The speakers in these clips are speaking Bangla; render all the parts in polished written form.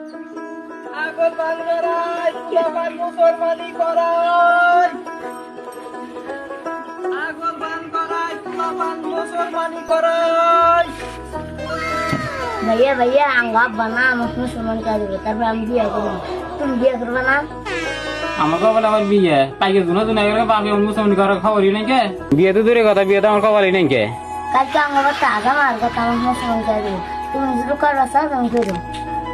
আগুন বান করাই সবাই মুসলমানি করাই আগুন বান করাই সবাই মুসলমানি করাই भैया भैया अंगाप बना हम उसमें सुमन का जरूरत है हम बिया करो तुम बिया करवा ना আমাকে বলে আমার বিয়ে তাইকে দুনো দুনো করে বাপে মুসলমান করার খবরই নাই কে বিয়ে তো দূরে কথা বিয়ে তো আমার খবরই নাই কে कल का अंगाप ताजा मार का काम में सुमन का जरूरत तुम जरूर कर रहा तुम करो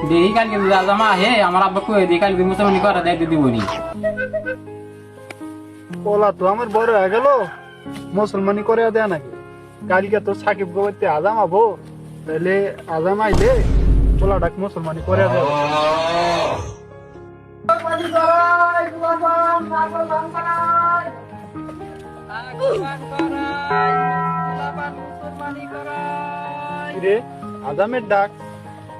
দেখি কালকে জামা হে আমার আব্বা কয়ে দিই কালকে মুসলমান করা দায়িত্ব দিবনি ওলা তো আমার বড় হয়ে গেল মুসলমানি করে দেয় নাকি কালকে তো সাকিব গোবরতে আজাম আবো তাহলে আজাম আইলে ওলা ডাক মুসলমানি করে দেয় মুসলমানি করাই সবাই আগুন বান করাই আগুন বান করাই সবাই মুসলমানি করাই রে আজামের ডাক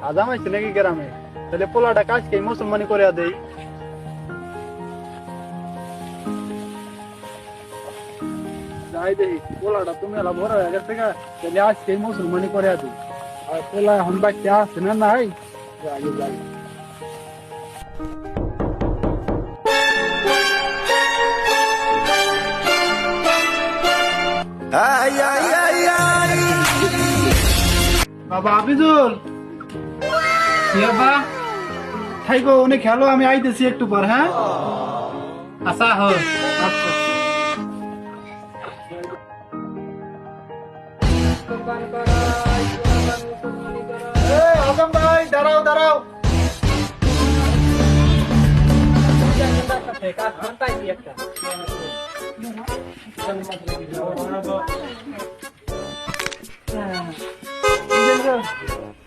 আজাম আইছে নাকি গ্রামে তাহলে পোলা ডাক আজকে মুসলমানি করে দেই যাই দেখি পোলাটা তুমি এলা বড় হয়ে গেছে গা তাহলে আজকে মুসলমানি করে দিই আর পোলা এখন বাচ্চা আছে না নাই যাই যাই বাবা আবিদুল কি আব্বা থাইকো অনেক খেলো আমি আইতেছি একটু পর হ্যাঁ আচ্ছা হো আচ্ছা আগুন বান করাই সবাই মুসলমানি করাই আজম ভাই দাঁড়াও দাঁড়াও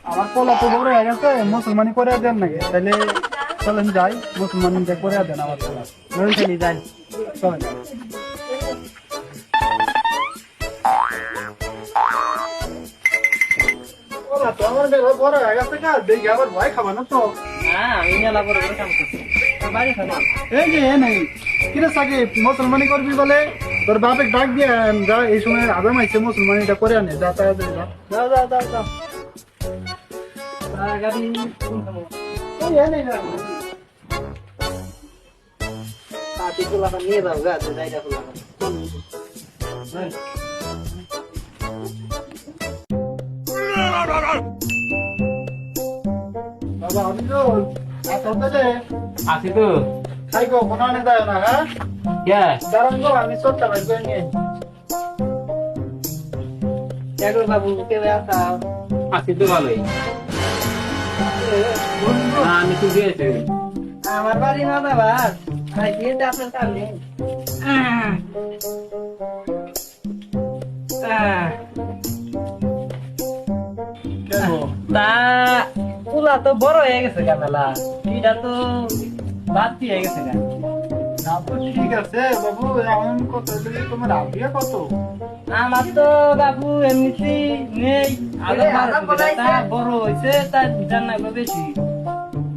আমার পোলা তো বড় হয়ে গেছে মুসলমানি করে দেন নাকি তাহলে চলেন যাই মুসলমানি করে দেন আমার পোলা যাই চলেন পোলা তো আমার বড় হয়ে গেছে কা দেখি আবার ভয় খাবা না তো হ্যাঁ আমি মেলা বড় বড় কাম করছি বাড়ি খানা এই যে নাই কিরে সাকিব মুসলমানি করবি বলে তোর বাপে ডাক দিয়ে যা এই সময় আজাম আইছে মুসলমানিটা করে আনে যা তাড়াতাড়ি যা যাও যাও যাও যাও গাড়ি এই এনে যা পাটি গুলা নিয়ে যাও গা জায়গা গুলা বাবা আবিদুল আসতে দে আছি তো খাইকো কোনানে যায় না হ্যাঁ কে দাঁড়ান গো আমি সবটা ভাই করে নিয়ে জাগর বাবু কে আসা আছি তো ভালোই না আমি তো গিয়েছি আমার বাড়ি না বাবা ভাই দিয়ে আপনার সামনে কেন তা পুলা তো বড় হয়ে গেছে গা মেলা এটা তো বাদ দিয়ে গেছে গা না তো ঠিক আছে বাবু এমন কত যদি তোমার আবিয়া কত আমার তো বাবু এমনিতে নেই বড় হয়েছে তার জানা বেশি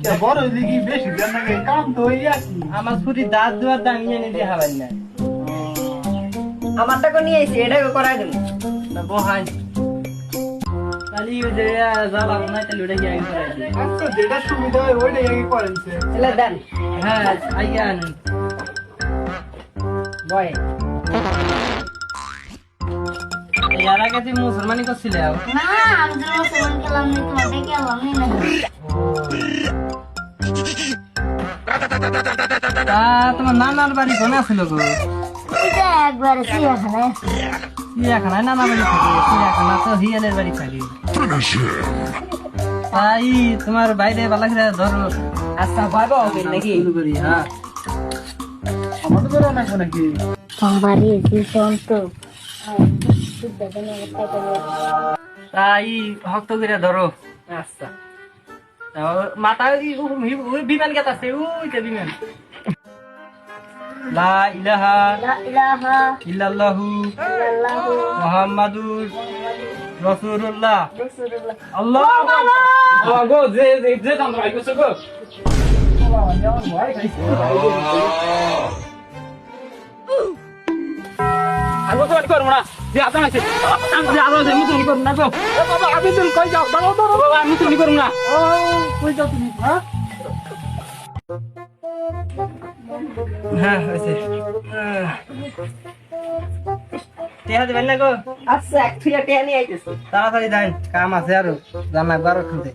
কে বড় হইলে কি বেশি দেন নাকি কাম তো হই আছে আমার ছুটি দাঁত দুয়ার দাম নিয়ে নিতে হবেন না আমারটা নিয়ে আইছি এটাকে করাই দেব না বহাই তাহলে ওই যে জ্বালাবো না তাহলে ওটা গিয়ে আগে করাই দিই আচ্ছা যেটা সুবিধা হয় ওইটাই আগে করেনছে এলে দেন হ্যাঁ আইয়া আনুন বয় यार आगे तुम मुसलमानी को सिले आओ ना हम जो सुमन के लाम नहीं तुम्हारे क्या लाम नहीं তা তোমার নানার বাড়ি কোনে আছিল গো এটা একবার চিড়িয়াখানায় চিড়িয়াখানায় নানা বাড়ি থাকে চিড়িয়াখানা তো হিয়ালের বাড়ি থাকে তাই তোমার বাইরে বালা করে ধরো আচ্ছা পাবো নাকি করি হ্যাঁ আমাদের বেরো নাকি নাকি সোমবারে জীবন তো তাই হক্ত করে ধরো আচ্ছা মাথা বিমান কেতা আছে ওই যে বিমান লা ইলাহা লা ইলাহা ইল্লাল্লাহু ইল্লাল্লাহু মুহাম্মাদুর রাসূলুল্লাহ রাসূলুল্লাহ আল্লাহু আকবার গো যে যে যে আমরা আইছো গো যেমন ভয় খাইছে আগো তো করব না যে আদম আছে আমি আদম আছে মুতুনি করব না গো বাবা আবিদুল কই যাও দাঁড়াও দাঁড়াও বাবা আমি মুতুনি করব না ও কই যাও তুমি হ্যাঁ হ্যাঁ হয়েছে টিয়া দেবেন না গো আচ্ছা এক থুইয়া টিয়া নিয়ে আইতেছি তাড়াতাড়ি যাই কাম আছে আরো জানা বারো খুলতে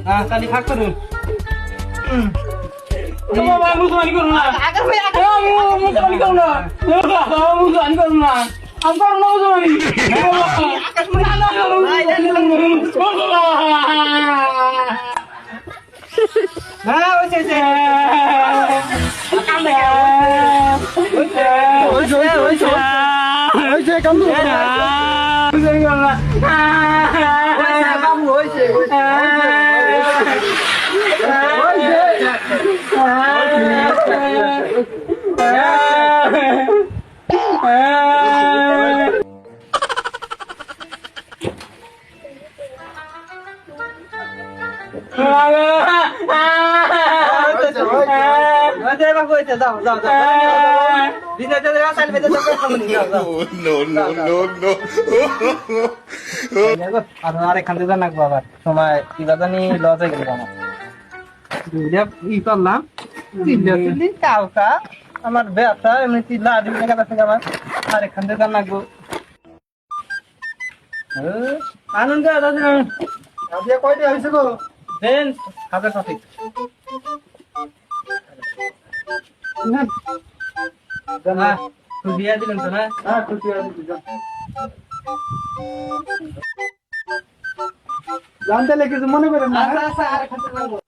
হ্যাঁ তাহলে ফাঁক করুন বাবা মুসলমানি করুন না আগে হই আগে মুসলমানি করুন না মুসলমানি করুন না আমি করুন না মুসলমানি হ্যাঁ হয়েছে হয়েছে কান্দু বাবু হয়েছে বাবু হয়েছে যাও যাও যাও দিনে রাসায়ন বেঁধে আর আরেকখান থেকে জানাকবো আবার সময় কি জানি লজে গেল আমার ই করলাম চিল্লি কালকা আমার ব্যবসা এমনি চিল্লা আদিম টাকা থেকে আমার আরেকখান থেকে জানাকবো আনন্দ আজকে কয়টা হয়েছে গো দেন হাজার সঠিক দিয়া দিলেন তো না হ্যাঁ খুশি হয়েছি জানতে কিছু মনে করেন না আচ্ছা আচ্ছা আরেকখান থেকে